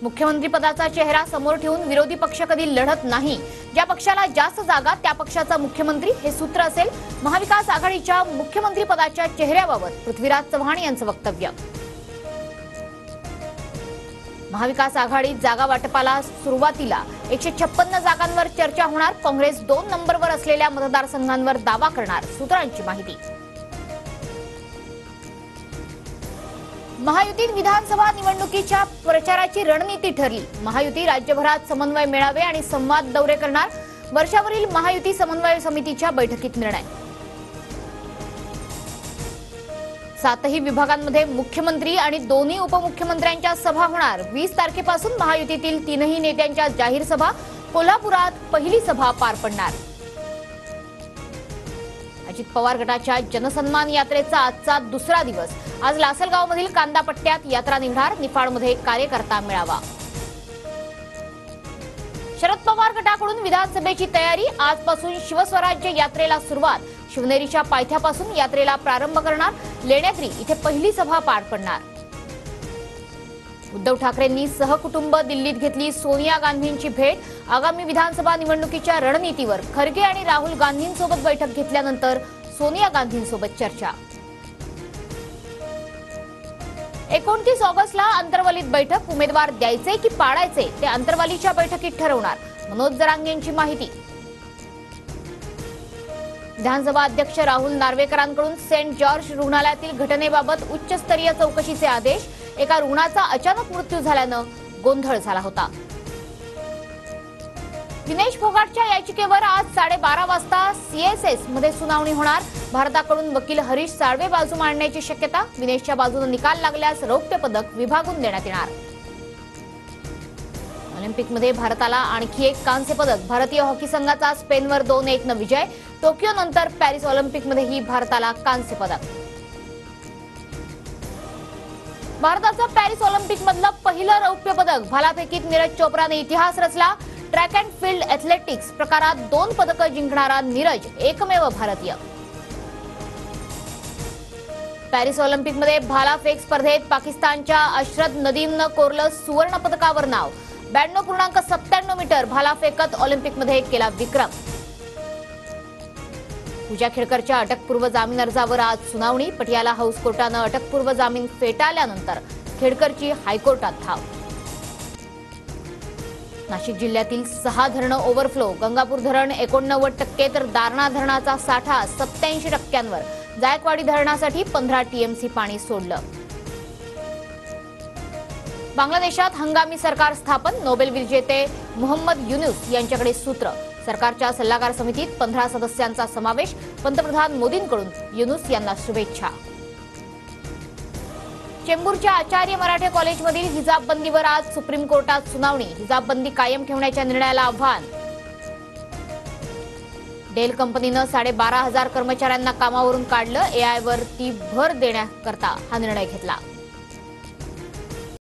मुख्यमंत्री पदाचा चेहरा समोर ठेवून विरोधी पक्ष कधी लढत नाही। ज्या पक्षाला जास्त जागा त्या पक्षाचा मुख्यमंत्री हे सूत्र असेल। महाविकास आघाडीच्या मुख्यमंत्री पदाच्या चेहऱ्याबाबत पृथ्वीराज चव्हाण यांचं वक्तव्य। महाविकास आघाडीत जागा वाटपाला सुरुवातीला 156 जागांवर चर्चा होणार। काँग्रेस 2 नंबरवर असलेल्या मतदारसंघांवर दावा करणार, सूत्रांची माहिती। महायुतीत विधानसभा निवडणुकीच्या प्रचाराची रणनीती ठरली। महायुती राज्यभरात समन्वय मेळावे आणि संवाद दौरे करणार। वर्षावरील महायुती समन्वय समितीच्या बैठकीत निर्णय। 7ही विभागांमध्ये मुख्यमंत्री आणि दोन्ही उपमुख्यमंत्र्यांच्या सभा होणार। 20 तारखेपासून महायुतीतील 3ही नेत्यांच्या जाहीर सभा। कोल्हापुरात पहिली सभा पार पडणार। अजित पवार गटाच्या जनसन्मान यात्रेचा आजचा दुसरा दिवस। आज लासलगावमधील कांदा पट्ट्यात यात्रा निघणार। निफाडमध्ये कार्यकर्ता मेळावा। शरद पवार गटाकडून विधानसभेची तयारी। आजपासून शिवस्वराज्य यात्रेला सुरुवात। शिवनेरीच्या पायथ्यापासून यात्रेला प्रारंभ करणार। लेण्याद्री इथे पहिली सभा पार पडणार। उद्धव ठाकरेंनी सहकुटुंब दिल्लीत घेतली सोनिया गांधींची भेट। आगामी विधानसभा निवडणुकीच्या रणनीतीवर खरगे आणि राहुल गांधींसोबत बैठक घेतल्यानंतर सोनिया गांधींसोबत चर्चा। 29 ऑगस्टला अंतरवलीत बैठक। उमेदवार द्यायचे की पाडायचे ते अंतरवालीच्या बैठकीत ठरवणार। मनोज जरांगेंची माहिती। विधानसभा अध्यक्ष राहुल नार्वेकरांकडून सेंट जॉर्ज रुग्णालयातील घटनेबाबत उच्चस्तरीय चौकशीचे आदेश। एका रुग्णाचा अचानक मृत्यू झाल्यानं गोंधळ झाला होता। विनेश फोगाटच्या याचिकेवर आज 12:30 वाजता सीएसएस मध्ये सुनावणी होणार। भारताकडून वकील हरीश साळवे बाजू मांडण्याची शक्यता। विनेशच्या बाजूने निकाल लागल्यास रौप्य पदक विभागून देण्यात येणार। ऑलिम्पिकमध्ये भारताला आणखी एक कांस्य पदक। भारतीय हॉकी संघाचा स्पेनवर 2-1 विजय। टोकियो नंतर पॅरिस ऑलिम्पिकमध्येही भारताला कांस्य पदक। भारताचं पॅरिस ऑलिम्पिकमधलं पहिलं रौप्य पदक। भालाफेकीत नीरज चोप्राने इतिहास रचला। ट्रॅक अँड फील्ड एथलेटिक्स प्रकारात 2 पदकं जिंकणारा नीरज एकमेव भारतीय। पॅरिस ऑलिम्पिकमध्ये भालाफेक स्पर्धेत पाकिस्तानच्या अशरद नदीमनं कोरलं सुवर्ण पदकावर नाव। 92.97 मीटर भालाफेकत ऑलिम्पिकमध्ये केला विक्रम। पूजा खेडकरच्या अटकपूर्व जामीन अर्जावर आज सुनावणी। पटियाला हाऊस कोर्टानं अटकपूर्व जामीन फेटाळल्यानंतर खेडकरची हायकोर्टात धाव। नाशिक जिल्ह्यातील 6 धरणं ओव्हरफ्लो। गंगापूर धरण 89% तर दारणा धरणाचा साठा 87%वर। जायकवाडी धरणासाठी 15 टीएमसी पाणी सोडलं। बांगलादेशात हंगामी सरकार स्थापन। नोबेल विजेते मोहम्मद युनुस यांच्याकडे सूत्र। सरकारच्या सल्लागार समितीत 15 सदस्यांचा समावेश। पंतप्रधान मोदींकडून युनुस यांना शुभेच्छा। चेंबूरच्या आचार्य मराठे कॉलेजमधील हिजाबबंदीवर आज सुप्रीम कोर्टात सुनावणी। हिजाबबंदी कायम ठेवण्याच्या निर्णयाला आव्हान। डेल कंपनीनं 12,500 कर्मचाऱ्यांना कामावरून काढलं। एआयवर ती भर देण्याकरता हा निर्णय घेतला।